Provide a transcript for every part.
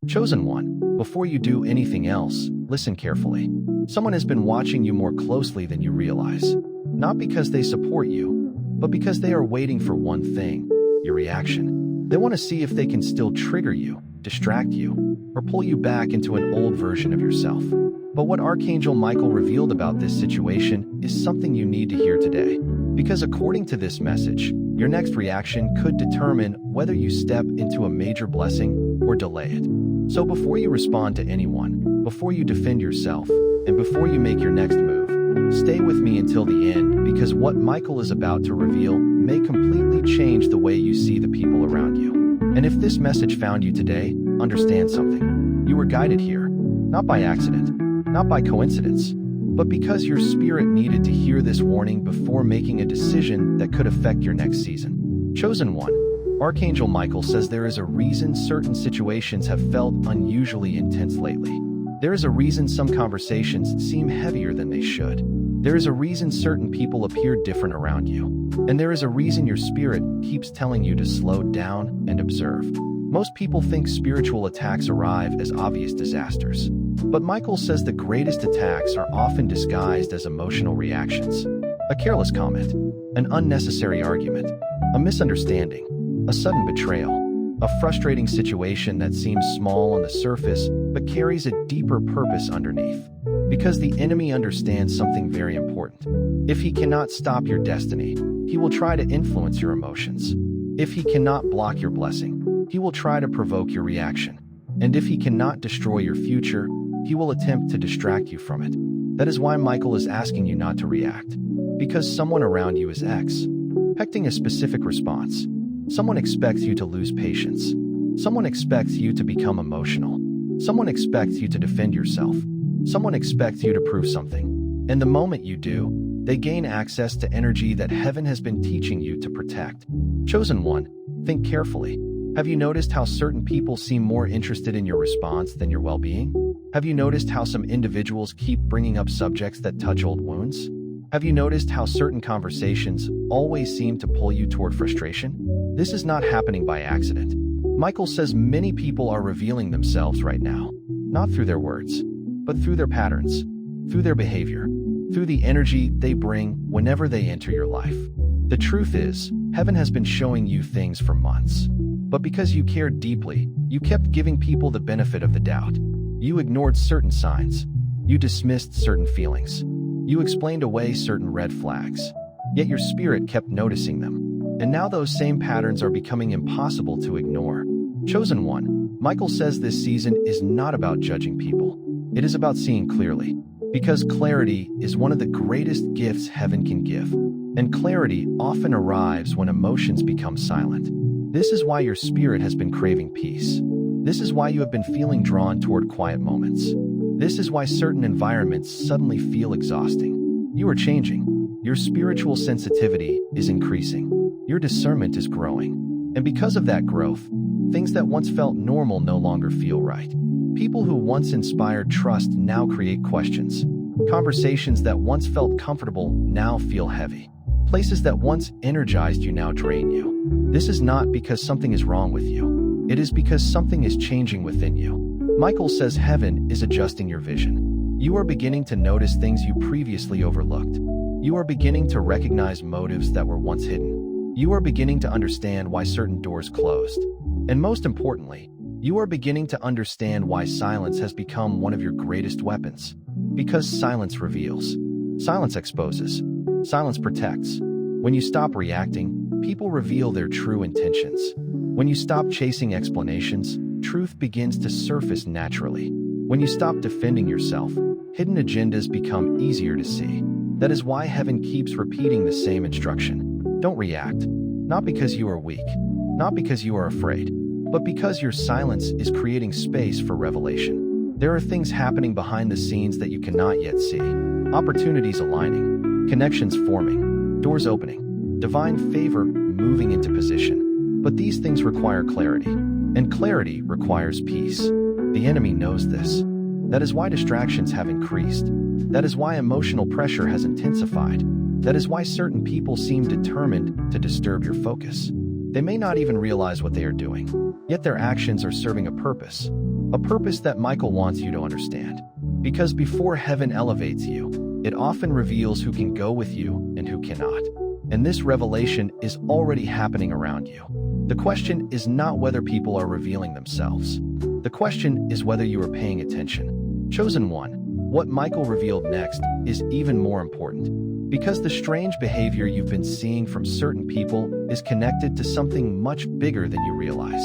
Chosen one, before you do anything else, listen carefully. Someone has been watching you more closely than you realize. Not because they support you, but because they are waiting for one thing: your reaction. They want to see if they can still trigger you, distract you, or pull you back into an old version of yourself. But what Archangel Michael revealed about this situation is something you need to hear today. Because according to this message, your next reaction could determine whether you step into a major blessing or delay it. So before you respond to anyone, before you defend yourself, and before you make your next move, stay with me until the end, because what Michael is about to reveal may completely change the way you see the people around you. And if this message found you today, understand something. You were guided here, not by accident, not by coincidence, but because your spirit needed to hear this warning before making a decision that could affect your next season. Chosen one, Archangel Michael says there is a reason certain situations have felt unusually intense lately. There is a reason some conversations seem heavier than they should. There is a reason certain people appear different around you. And there is a reason your spirit keeps telling you to slow down and observe. Most people think spiritual attacks arrive as obvious disasters. But Michael says the greatest attacks are often disguised as emotional reactions. A careless comment, an unnecessary argument, a misunderstanding, a sudden betrayal, a frustrating situation that seems small on the surface but carries a deeper purpose underneath. Because the enemy understands something very important. If he cannot stop your destiny, he will try to influence your emotions. If he cannot block your blessing, he will try to provoke your reaction. And if he cannot destroy your future, he will attempt to distract you from it. That is why Michael is asking you not to react. Because someone around you is expecting a specific response. Someone expects you to lose patience. Someone expects you to become emotional. Someone expects you to defend yourself. Someone expects you to prove something. And the moment you do, they gain access to energy that heaven has been teaching you to protect. Chosen one, think carefully. Have you noticed how certain people seem more interested in your response than your well-being? Have you noticed how some individuals keep bringing up subjects that touch old wounds? Have you noticed how certain conversations always seem to pull you toward frustration? This is not happening by accident. Michael says many people are revealing themselves right now, not through their words, but through their patterns, through their behavior, through the energy they bring whenever they enter your life. The truth is, heaven has been showing you things for months. But because you cared deeply, you kept giving people the benefit of the doubt. You ignored certain signs. You dismissed certain feelings. You explained away certain red flags. Yet your spirit kept noticing them. And now those same patterns are becoming impossible to ignore. Chosen one, Michael says this season is not about judging people. It is about seeing clearly. Because clarity is one of the greatest gifts heaven can give. And clarity often arrives when emotions become silent. This is why your spirit has been craving peace. This is why you have been feeling drawn toward quiet moments. This is why certain environments suddenly feel exhausting. You are changing. Your spiritual sensitivity is increasing. Your discernment is growing. And because of that growth, things that once felt normal no longer feel right. People who once inspired trust now create questions. Conversations that once felt comfortable now feel heavy. Places that once energized you now drain you. This is not because something is wrong with you. It is because something is changing within you. Michael says heaven is adjusting your vision. You are beginning to notice things you previously overlooked. You are beginning to recognize motives that were once hidden. You are beginning to understand why certain doors closed. And most importantly, you are beginning to understand why silence has become one of your greatest weapons. Because silence reveals. Silence exposes. Silence protects. When you stop reacting, people reveal their true intentions. When you stop chasing explanations, truth begins to surface naturally. When you stop defending yourself, hidden agendas become easier to see. That is why heaven keeps repeating the same instruction. Don't react. Not because you are weak, not because you are afraid, but because your silence is creating space for revelation. There are things happening behind the scenes that you cannot yet see. Opportunities aligning, connections forming, doors opening, divine favor moving into position. But these things require clarity, and clarity requires peace. The enemy knows this. That is why distractions have increased. That is why emotional pressure has intensified. That is why certain people seem determined to disturb your focus. They may not even realize what they are doing, yet their actions are serving a purpose. A purpose that Michael wants you to understand. Because before heaven elevates you, it often reveals who can go with you and who cannot. And this revelation is already happening around you. The question is not whether people are revealing themselves. The question is whether you are paying attention. Chosen one, what Michael revealed next is even more important. Because the strange behavior you've been seeing from certain people is connected to something much bigger than you realize.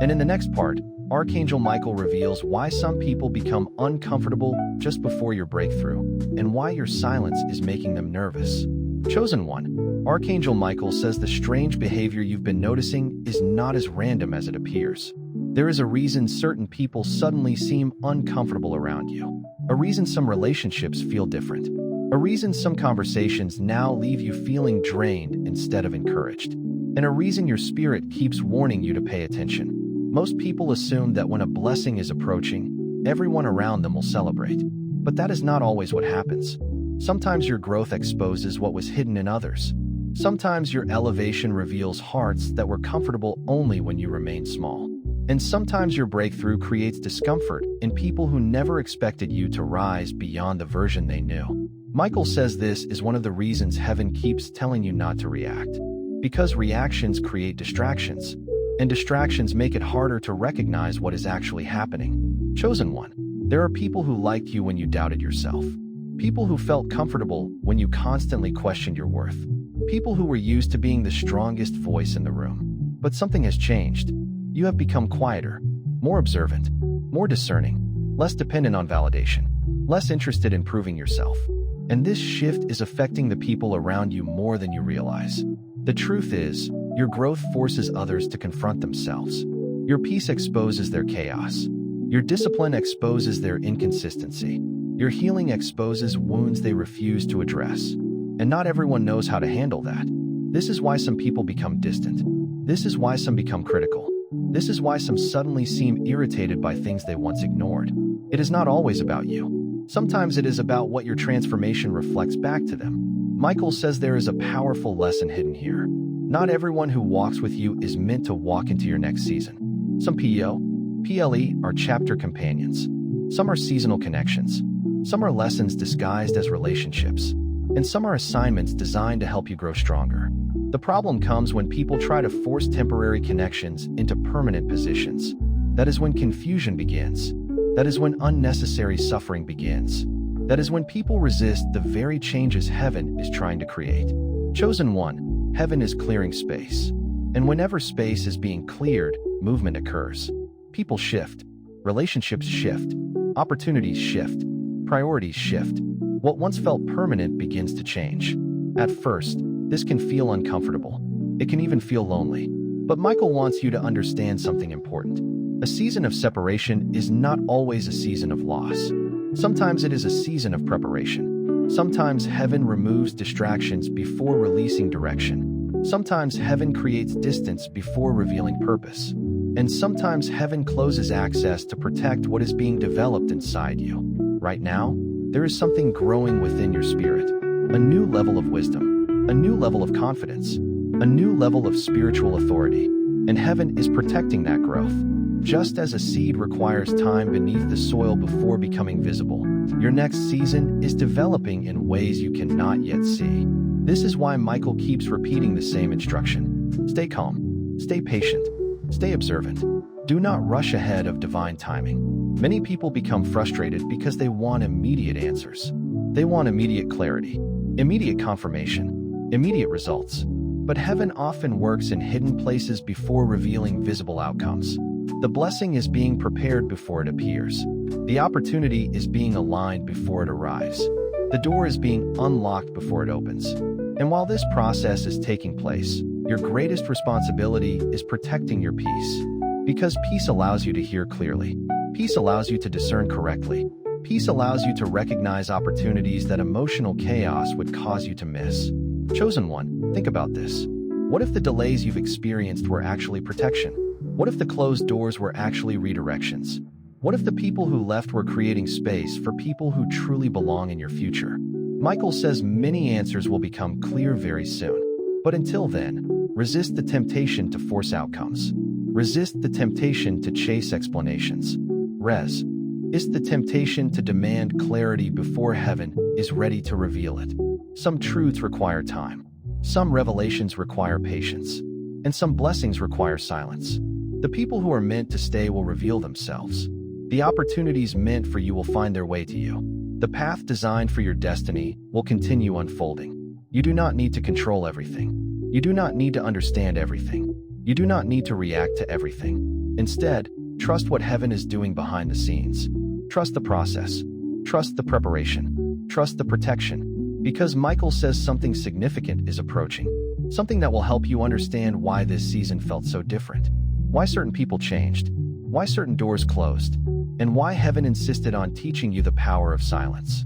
And in the next part, Archangel Michael reveals why some people become uncomfortable just before your breakthrough, and why your silence is making them nervous. Chosen one, Archangel Michael says the strange behavior you've been noticing is not as random as it appears. There is a reason certain people suddenly seem uncomfortable around you. A reason some relationships feel different. A reason some conversations now leave you feeling drained instead of encouraged. And a reason your spirit keeps warning you to pay attention. Most people assume that when a blessing is approaching, everyone around them will celebrate. But that is not always what happens. Sometimes your growth exposes what was hidden in others. Sometimes your elevation reveals hearts that were comfortable only when you remained small. And sometimes your breakthrough creates discomfort in people who never expected you to rise beyond the version they knew. Michael says this is one of the reasons heaven keeps telling you not to react. Because reactions create distractions. And distractions make it harder to recognize what is actually happening. Chosen one, there are people who liked you when you doubted yourself. People who felt comfortable when you constantly questioned your worth. People who were used to being the strongest voice in the room. But something has changed. You have become quieter, more observant, more discerning, less dependent on validation, less interested in proving yourself. And this shift is affecting the people around you more than you realize. The truth is, your growth forces others to confront themselves. Your peace exposes their chaos. Your discipline exposes their inconsistency. Your healing exposes wounds they refuse to address. And not everyone knows how to handle that. This is why some people become distant. This is why some become critical. This is why some suddenly seem irritated by things they once ignored. It is not always about you. Sometimes it is about what your transformation reflects back to them. Michael says there is a powerful lesson hidden here. Not everyone who walks with you is meant to walk into your next season. Some PLE are chapter companions. Some are seasonal connections. Some are lessons disguised as relationships. And some are assignments designed to help you grow stronger. The problem comes when people try to force temporary connections into permanent positions. That is when confusion begins. That is when unnecessary suffering begins. That is when people resist the very changes heaven is trying to create. Chosen one, heaven is clearing space. And whenever space is being cleared, movement occurs. People shift. Relationships shift. Opportunities shift. Priorities shift. What once felt permanent begins to change. At first, this can feel uncomfortable. It can even feel lonely. But Michael wants you to understand something important. A season of separation is not always a season of loss. Sometimes it is a season of preparation. Sometimes heaven removes distractions before releasing direction. Sometimes heaven creates distance before revealing purpose. And sometimes heaven closes access to protect what is being developed inside you. Right now, there is something growing within your spirit. A new level of wisdom. A new level of confidence. A new level of spiritual authority. And heaven is protecting that growth. Just as a seed requires time beneath the soil before becoming visible, your next season is developing in ways you cannot yet see. This is why Michael keeps repeating the same instruction. Stay calm. Stay patient. Stay observant. Do not rush ahead of divine timing. Many people become frustrated because they want immediate answers. They want immediate clarity, immediate confirmation, immediate results. But heaven often works in hidden places before revealing visible outcomes. The blessing is being prepared before it appears. The opportunity is being aligned before it arrives. The door is being unlocked before it opens. And while this process is taking place, your greatest responsibility is protecting your peace. Because peace allows you to hear clearly. Peace allows you to discern correctly. Peace allows you to recognize opportunities that emotional chaos would cause you to miss. Chosen one, think about this. What if the delays you've experienced were actually protection? What if the closed doors were actually redirections? What if the people who left were creating space for people who truly belong in your future? Michael says many answers will become clear very soon. But until then, resist the temptation to force outcomes. Resist the temptation to chase explanations. Res. Is the temptation to demand clarity before heaven is ready to reveal it. Some truths require time. Some revelations require patience. And some blessings require silence. The people who are meant to stay will reveal themselves. The opportunities meant for you will find their way to you. The path designed for your destiny will continue unfolding. You do not need to control everything. You do not need to understand everything. You do not need to react to everything. Instead, trust what heaven is doing behind the scenes. Trust the process. Trust the preparation. Trust the protection. Because Michael says something significant is approaching. Something that will help you understand why this season felt so different. Why certain people changed. Why certain doors closed. And why heaven insisted on teaching you the power of silence.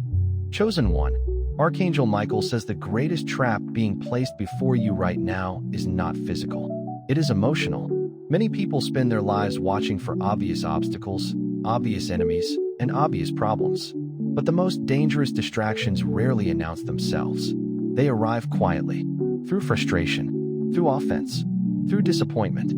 Chosen one, Archangel Michael says the greatest trap being placed before you right now is not physical. It is emotional. Many people spend their lives watching for obvious obstacles, obvious enemies, and obvious problems. But the most dangerous distractions rarely announce themselves. They arrive quietly, through frustration, through offense, through disappointment,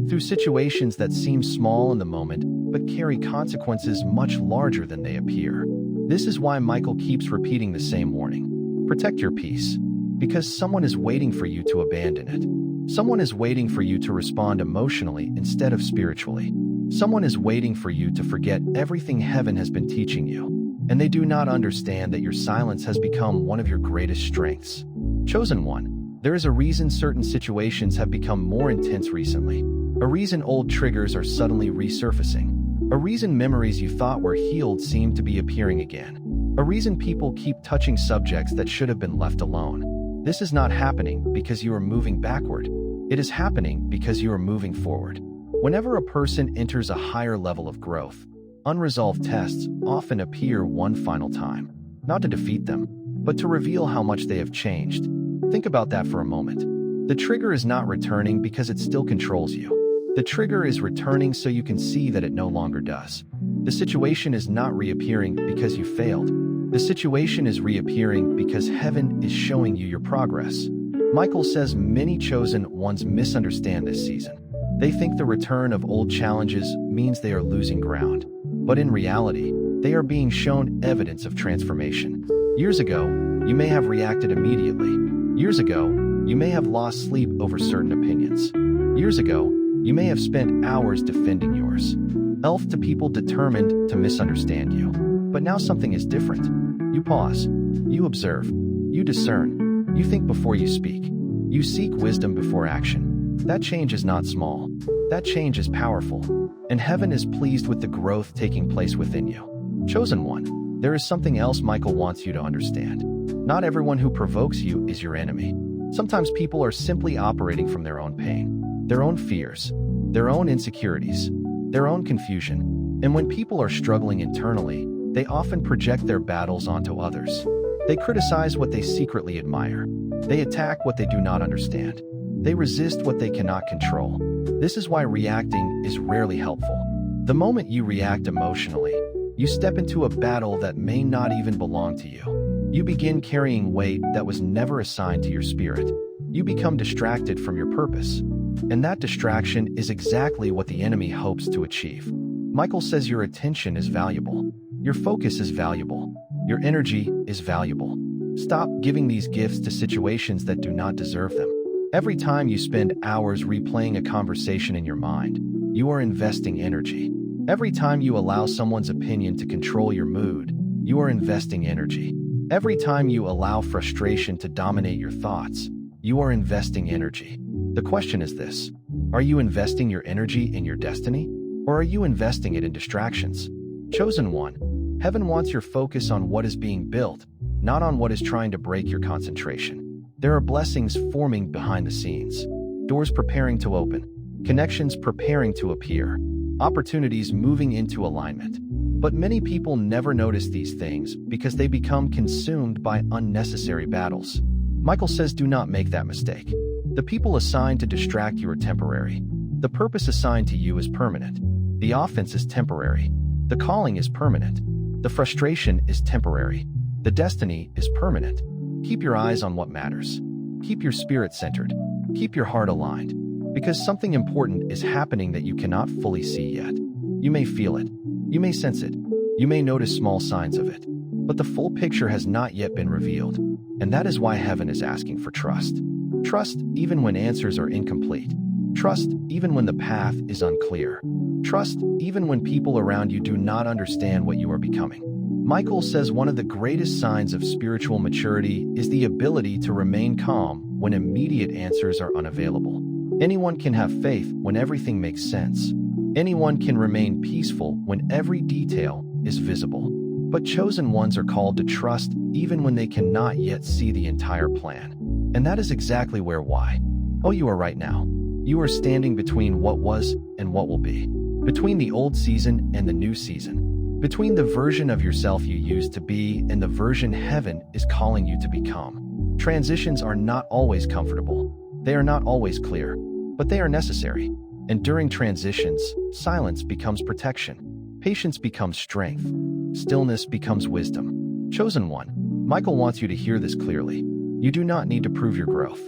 through situations that seem small in the moment but carry consequences much larger than they appear. This is why Michael keeps repeating the same warning. Protect your peace, because someone is waiting for you to abandon it. Someone is waiting for you to respond emotionally instead of spiritually. Someone is waiting for you to forget everything heaven has been teaching you. And they do not understand that your silence has become one of your greatest strengths. Chosen one, there is a reason certain situations have become more intense recently. A reason old triggers are suddenly resurfacing. A reason memories you thought were healed seem to be appearing again. A reason people keep touching subjects that should have been left alone. This is not happening because you are moving backward. It is happening because you are moving forward. Whenever a person enters a higher level of growth, unresolved tests often appear one final time, not to defeat them, but to reveal how much they have changed. Think about that for a moment. The trigger is not returning because it still controls you. The trigger is returning so you can see that it no longer does. The situation is not reappearing because you failed. The situation is reappearing because heaven is showing you your progress. Michael says many chosen ones misunderstand this season. They think the return of old challenges means they are losing ground. But in reality, they are being shown evidence of transformation. Years ago, you may have reacted immediately. Years ago, you may have lost sleep over certain opinions. Years ago, you may have spent hours defending yours. To people determined to misunderstand you. But now something is different. You pause. You observe. You discern. You think before you speak. You seek wisdom before action. That change is not small. That change is powerful. And heaven is pleased with the growth taking place within you. Chosen one, there is something else Michael wants you to understand. Not everyone who provokes you is your enemy. Sometimes people are simply operating from their own pain, their own fears, their own insecurities, their own confusion. And when people are struggling internally, they often project their battles onto others. They criticize what they secretly admire. They attack what they do not understand. They resist what they cannot control. This is why reacting is rarely helpful. The moment you react emotionally, you step into a battle that may not even belong to you. You begin carrying weight that was never assigned to your spirit. You become distracted from your purpose. And that distraction is exactly what the enemy hopes to achieve. Michael says your attention is valuable. Your focus is valuable. Your energy is valuable. Stop giving these gifts to situations that do not deserve them. Every time you spend hours replaying a conversation in your mind, you are investing energy. Every time you allow someone's opinion to control your mood, you are investing energy. Every time you allow frustration to dominate your thoughts, you are investing energy. The question is this: are you investing your energy in your destiny, or are you investing it in distractions? Chosen one, heaven wants your focus on what is being built, not on what is trying to break your concentration. There are blessings forming behind the scenes, doors preparing to open, connections preparing to appear, opportunities moving into alignment. But many people never notice these things because they become consumed by unnecessary battles. Michael says do not make that mistake. The people assigned to distract you are temporary. The purpose assigned to you is permanent. The offense is temporary. The calling is permanent. The frustration is temporary. The destiny is permanent. Keep your eyes on what matters. Keep your spirit centered. Keep your heart aligned. Because something important is happening that you cannot fully see yet. You may feel it. You may sense it. You may notice small signs of it. But the full picture has not yet been revealed. And that is why heaven is asking for trust. Trust even when answers are incomplete. Trust even when the path is unclear. Trust even when people around you do not understand what you are becoming. Michael says one of the greatest signs of spiritual maturity is the ability to remain calm when immediate answers are unavailable. Anyone can have faith when everything makes sense. Anyone can remain peaceful when every detail is visible. But chosen ones are called to trust even when they cannot yet see the entire plan. And that is exactly where you are right now. You are standing between what was and what will be. Between the old season and the new season. Between the version of yourself you used to be and the version heaven is calling you to become. Transitions are not always comfortable. They are not always clear, but they are necessary. And during transitions, silence becomes protection. Patience becomes strength. Stillness becomes wisdom. Chosen one, Michael wants you to hear this clearly. You do not need to prove your growth.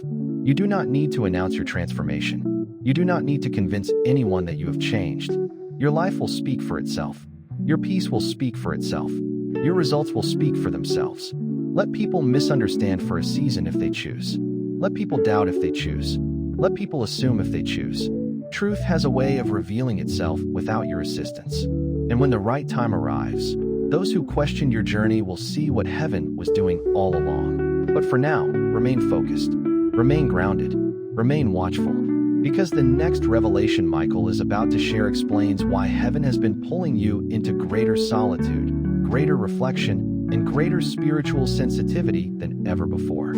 You do not need to announce your transformation. You do not need to convince anyone that you have changed. Your life will speak for itself. Your peace will speak for itself. Your results will speak for themselves. Let people misunderstand for a season if they choose. Let people doubt if they choose. Let people assume if they choose. Truth has a way of revealing itself without your assistance. And when the right time arrives, those who questioned your journey will see what heaven was doing all along. But for now, remain focused. Remain grounded. Remain watchful. Because the next revelation Michael is about to share explains why heaven has been pulling you into greater solitude, greater reflection, and greater spiritual sensitivity than ever before.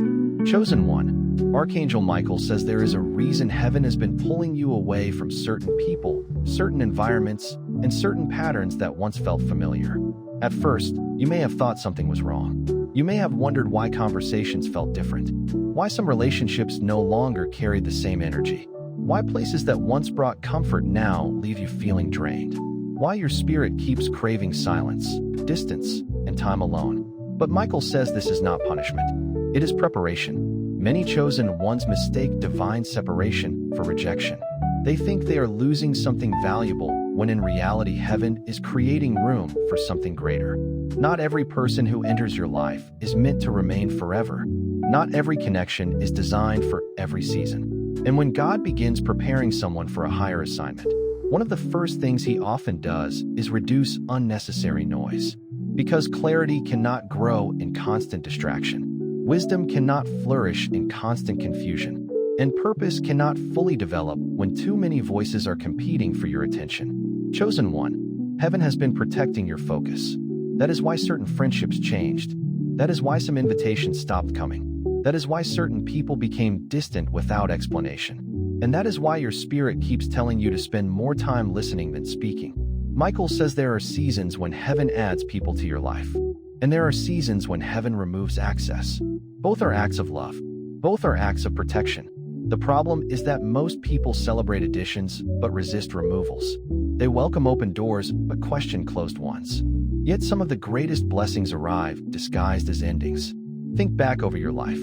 Chosen one, Archangel Michael says there is a reason heaven has been pulling you away from certain people, certain environments, and certain patterns that once felt familiar. At first, you may have thought something was wrong. You may have wondered why conversations felt different, why some relationships no longer carried the same energy. Why places that once brought comfort now leave you feeling drained? Why your spirit keeps craving silence, distance, and time alone? But Michael says this is not punishment. It is preparation. Many chosen ones mistake divine separation for rejection. They think they are losing something valuable when in reality heaven is creating room for something greater. Not every person who enters your life is meant to remain forever. Not every connection is designed for every season. And when God begins preparing someone for a higher assignment, one of the first things he often does is reduce unnecessary noise. Because clarity cannot grow in constant distraction. Wisdom cannot flourish in constant confusion. And purpose cannot fully develop when too many voices are competing for your attention. Chosen one, heaven has been protecting your focus. That is why certain friendships changed. That is why some invitations stopped coming. That is why certain people became distant without explanation. And that is why your spirit keeps telling you to spend more time listening than speaking. Michael says there are seasons when heaven adds people to your life. And there are seasons when heaven removes access. Both are acts of love. Both are acts of protection. The problem is that most people celebrate additions but resist removals. They welcome open doors but question closed ones. Yet some of the greatest blessings arrive disguised as endings. Think back over your life.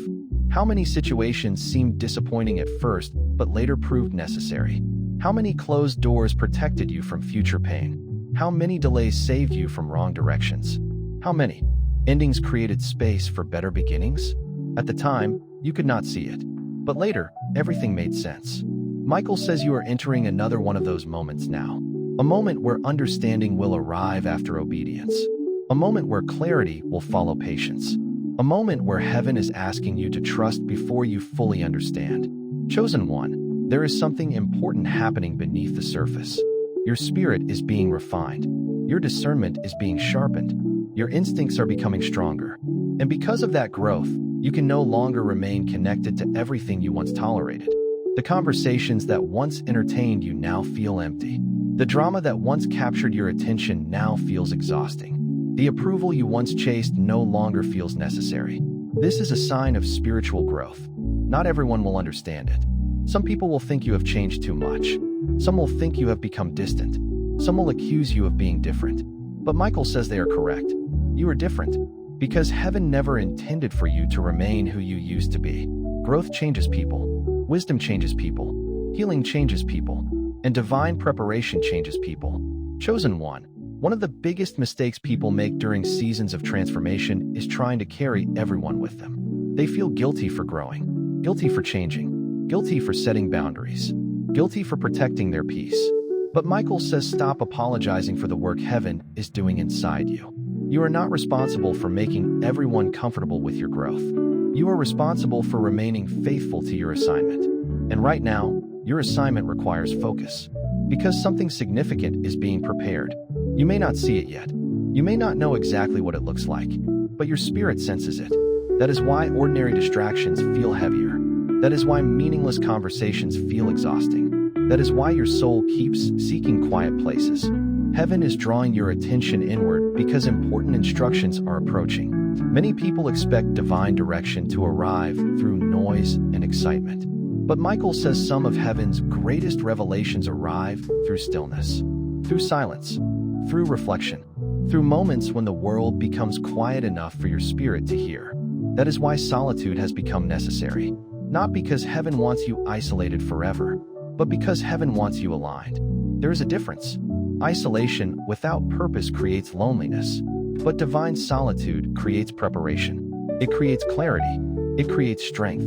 How many situations seemed disappointing at first but later proved necessary? How many closed doors protected you from future pain? How many delays saved you from wrong directions? How many endings created space for better beginnings? At the time, you could not see it. But later, everything made sense. Michael says you are entering another one of those moments now. A moment where understanding will arrive after obedience. A moment where clarity will follow patience. A moment where heaven is asking you to trust before you fully understand. Chosen one, there is something important happening beneath the surface. Your spirit is being refined. Your discernment is being sharpened. Your instincts are becoming stronger. And because of that growth, you can no longer remain connected to everything you once tolerated. The conversations that once entertained you now feel empty. The drama that once captured your attention now feels exhausting. The approval you once chased no longer feels necessary. This is a sign of spiritual growth. Not everyone will understand it. Some people will think you have changed too much. Some will think you have become distant. Some will accuse you of being different. But Michael says they are correct. You are different. Because heaven never intended for you to remain who you used to be. Growth changes people. Wisdom changes people. Healing changes people. And divine preparation changes people. Chosen one, One of the biggest mistakes people make during seasons of transformation is trying to carry everyone with them. They feel guilty for growing, guilty for changing, guilty for setting boundaries, guilty for protecting their peace. But Michael says stop apologizing for the work heaven is doing inside you. You are not responsible for making everyone comfortable with your growth. You are responsible for remaining faithful to your assignment. And right now, your assignment requires focus. Because something significant is being prepared. You may not see it yet. You may not know exactly what it looks like, but your spirit senses it. That is why ordinary distractions feel heavier. That is why meaningless conversations feel exhausting. That is why your soul keeps seeking quiet places. Heaven is drawing your attention inward because important instructions are approaching. Many people expect divine direction to arrive through noise and excitement. But Michael says some of heaven's greatest revelations arrive through stillness, through silence, through reflection, through moments when the world becomes quiet enough for your spirit to hear. That is why solitude has become necessary. Not because heaven wants you isolated forever, but because heaven wants you aligned. There is a difference. Isolation without purpose creates loneliness, but divine solitude creates preparation. It creates clarity. It creates strength.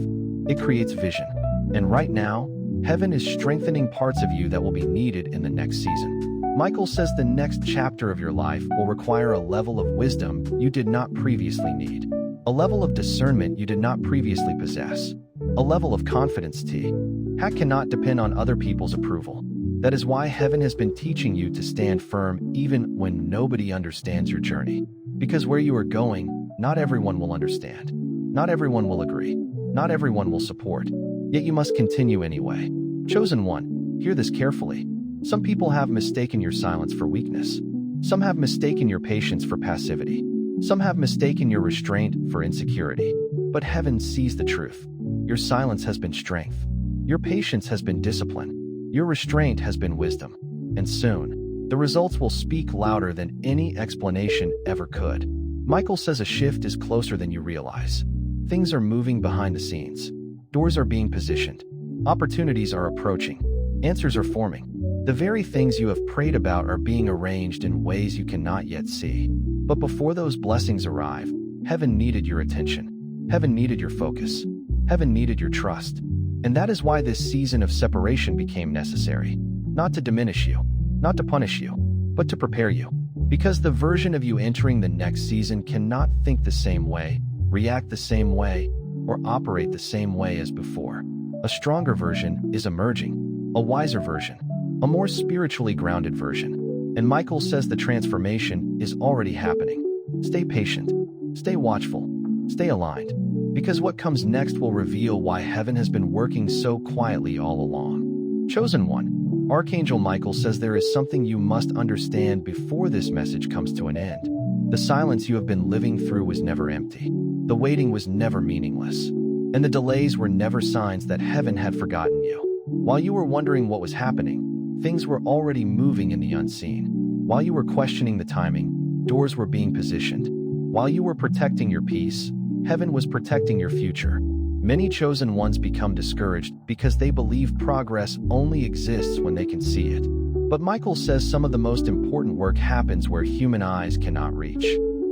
It creates vision. And right now, heaven is strengthening parts of you that will be needed in the next season. Michael says the next chapter of your life will require a level of wisdom you did not previously need, a level of discernment you did not previously possess, a level of confidence that cannot depend on other people's approval. That is why heaven has been teaching you to stand firm even when nobody understands your journey. Because where you are going, not everyone will understand. Not everyone will agree. Not everyone will support. Yet you must continue anyway. Chosen one, hear this carefully. Some people have mistaken your silence for weakness. Some have mistaken your patience for passivity. Some have mistaken your restraint for insecurity. But heaven sees the truth. Your silence has been strength. Your patience has been discipline. Your restraint has been wisdom. And soon, the results will speak louder than any explanation ever could. Michael says a shift is closer than you realize. Things are moving behind the scenes. Doors are being positioned. Opportunities are approaching. Answers are forming. The very things you have prayed about are being arranged in ways you cannot yet see. But before those blessings arrive, heaven needed your attention. Heaven needed your focus. Heaven needed your trust. And that is why this season of separation became necessary. Not to diminish you, not to punish you, but to prepare you. Because the version of you entering the next season cannot think the same way, react the same way, or operate the same way as before. A stronger version is emerging, a wiser version, a more spiritually grounded version. And Michael says the transformation is already happening. Stay patient, stay watchful, stay aligned, because what comes next will reveal why heaven has been working so quietly all along. Chosen one, Archangel Michael says there is something you must understand before this message comes to an end. The silence you have been living through was never empty. The waiting was never meaningless. And the delays were never signs that heaven had forgotten you. While you were wondering what was happening, things were already moving in the unseen. While you were questioning the timing, doors were being positioned. While you were protecting your peace, heaven was protecting your future. Many chosen ones become discouraged because they believe progress only exists when they can see it. But Michael says some of the most important work happens where human eyes cannot reach.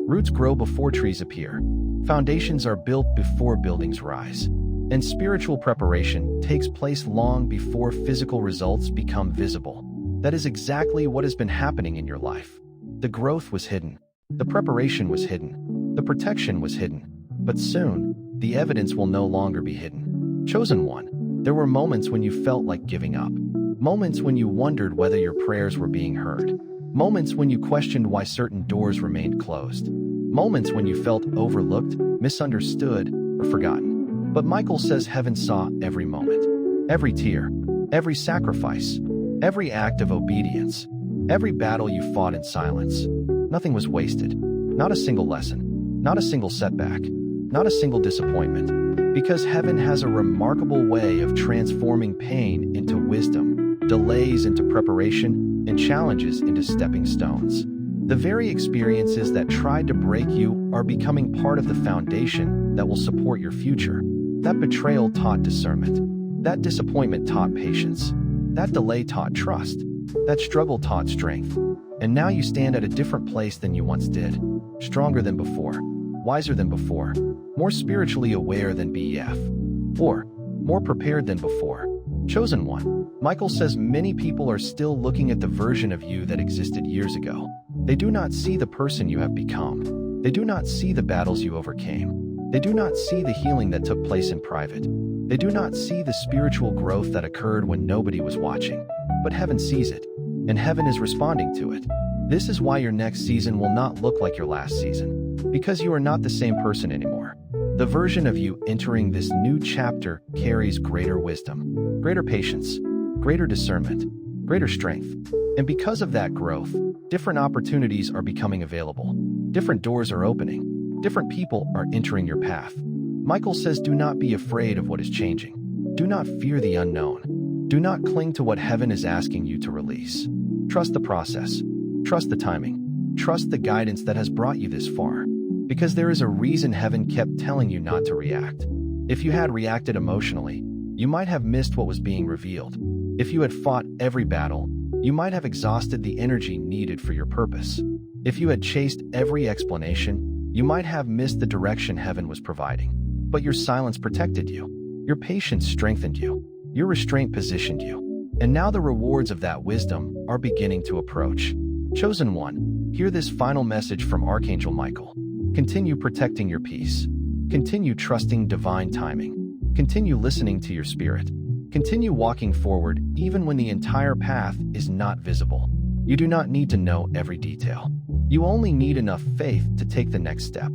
Roots grow before trees appear. Foundations are built before buildings rise. And spiritual preparation takes place long before physical results become visible. That is exactly what has been happening in your life. The growth was hidden. The preparation was hidden. The protection was hidden. But soon, the evidence will no longer be hidden. Chosen one, there were moments when you felt like giving up. Moments when you wondered whether your prayers were being heard. Moments when you questioned why certain doors remained closed. Moments when you felt overlooked, misunderstood, or forgotten. But Michael says heaven saw every moment, every tear, every sacrifice, every act of obedience, every battle you fought in silence. Nothing was wasted. Not a single lesson. Not a single setback. Not a single disappointment. Because heaven has a remarkable way of transforming pain into wisdom, delays into preparation, and challenges into stepping stones. The very experiences that tried to break you are becoming part of the foundation that will support your future. That betrayal taught discernment. That disappointment taught patience. That delay taught trust. That struggle taught strength. And now you stand at a different place than you once did, stronger than before, wiser than before, more spiritually aware than before, more prepared than before. Chosen one. Michael says many people are still looking at the version of you that existed years ago. They do not see the person you have become. They do not see the battles you overcame. They do not see the healing that took place in private. They do not see the spiritual growth that occurred when nobody was watching. But heaven sees it, and heaven is responding to it. This is why your next season will not look like your last season, because you are not the same person anymore. The version of you entering this new chapter carries greater wisdom, greater patience, greater discernment, greater strength. And because of that growth, different opportunities are becoming available. Different doors are opening. Different people are entering your path. Michael says, do not be afraid of what is changing. Do not fear the unknown. Do not cling to what heaven is asking you to release. Trust the process. Trust the timing. Trust the guidance that has brought you this far. Because there is a reason heaven kept telling you not to react. If you had reacted emotionally, you might have missed what was being revealed. If you had fought every battle, you might have exhausted the energy needed for your purpose. If you had chased every explanation, you might have missed the direction heaven was providing. But your silence protected you. Your patience strengthened you. Your restraint positioned you. And now the rewards of that wisdom are beginning to approach. Chosen one, hear this final message from Archangel Michael. Continue protecting your peace. Continue trusting divine timing. Continue listening to your spirit. Continue walking forward even when the entire path is not visible. You do not need to know every detail. You only need enough faith to take the next step,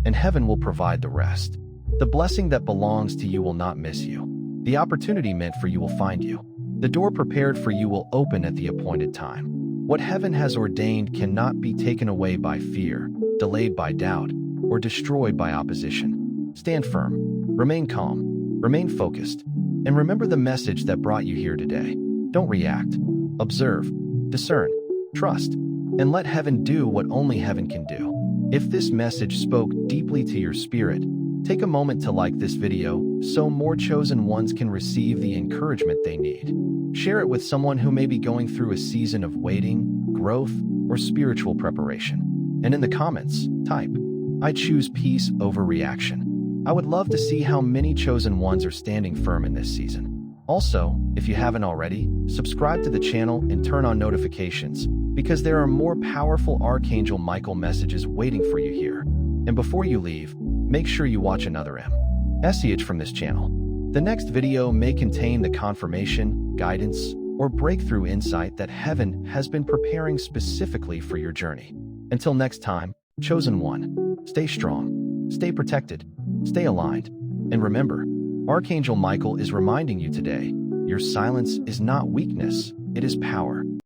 and heaven will provide the rest. The blessing that belongs to you will not miss you. The opportunity meant for you will find you. The door prepared for you will open at the appointed time. What heaven has ordained cannot be taken away by fear, delayed by doubt, or destroyed by opposition. Stand firm, remain calm, remain focused, and remember the message that brought you here today. Don't react. Observe, discern, trust, and let heaven do what only heaven can do. If this message spoke deeply to your spirit, take a moment to like this video so more chosen ones can receive the encouragement they need. Share it with someone who may be going through a season of waiting, growth, or spiritual preparation. And in the comments, type, I choose peace over reaction. I would love to see how many chosen ones are standing firm in this season. Also, if you haven't already, subscribe to the channel and turn on notifications, because there are more powerful Archangel Michael messages waiting for you here. And before you leave, make sure you watch another message from this channel. The next video may contain the confirmation, guidance, or breakthrough insight that heaven has been preparing specifically for your journey. Until next time, chosen one, stay strong, stay protected, stay aligned, and remember, Archangel Michael is reminding you today, your silence is not weakness, it is power.